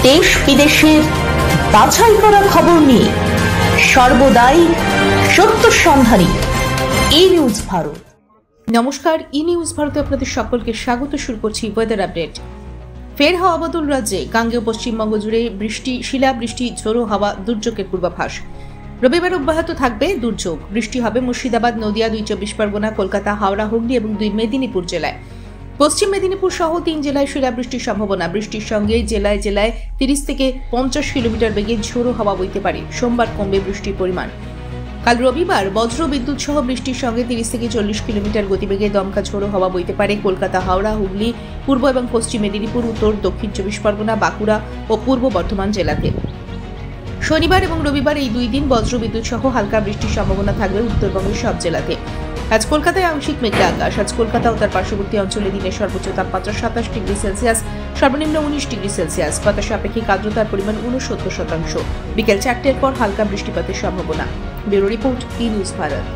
দেশ বিদেশের বাছাই করা খবর নিয়ে সর্বদাই সত্য সন্ধানী ই নিউজ ভারত। নমস্কার, ই নিউজ ভারতে আপনাদের সকলকে স্বাগত। শুরু করছি ওয়েদার আপডেট। ফের হাওয়া বদল। রাজ্যে গাঙ্গেয় পশ্চিমবঙ্গ জুড়ে বৃষ্টি, শিলাবৃষ্টি, ঝোড়ো হাওয়া, দুর্যোগের পূর্বাভাস। রবিবার অব্যাহত থাকবে দুর্যোগ। বৃষ্টি হবে মুর্শিদাবাদ, নদিয়া, 2 চব্বিশ পরগনা, কলকাতা, হাওড়া, হুগলি এবং 2 মেদিনীপুর জেলায়। পশ্চিম মেদিনীপুর সহ 3 জেলায় শিলাবৃষ্টির সম্ভাবনা। বৃষ্টির সঙ্গে জেলায় জেলায় 30 থেকে 50 কিলোমিটার বেগে ঝোড়ো হাওয়া বইতে পারে। সোমবার কমবে বৃষ্টির পরিমাণ। কাল রবিবার বজ্র বিদ্যুৎ সহ বৃষ্টির সঙ্গে 30 থেকে 40 কিলোমিটার গতিবেগে দমকা ঝোড়ো হাওয়া বইতে পারে কলকাতা, হাওড়া, হুগলি, পূর্ব এবং পশ্চিম মেদিনীপুর, উত্তর, দক্ষিণ চব্বিশ পরগনা, বাঁকুড়া ও পূর্ব বর্ধমান জেলাতে। শনিবার এবং রবিবার এই 2 দিন বজ্র বিদ্যুৎ সহ হালকা বৃষ্টির সম্ভাবনা থাকবে উত্তরবঙ্গের সব জেলাতে। আজ কলকাতায় আংশিক মেঘলা আকাশ। আজ কলকাতা ও তার পার্শ্ববর্তী অঞ্চলে দিনের সর্বোচ্চ তাপমাত্রা 27 ডিগ্রি সেলসিয়াস, সর্বনিম্ন 19 ডিগ্রি সেলসিয়াস। বাতাসে আপেক্ষিক আর্দ্রতার পরিমাণ 69%। বিকেল 4টের পর হালকা বৃষ্টিপাতের সম্ভাবনা। ব্যুরো রিপোর্ট, ই নিউজ ভারত।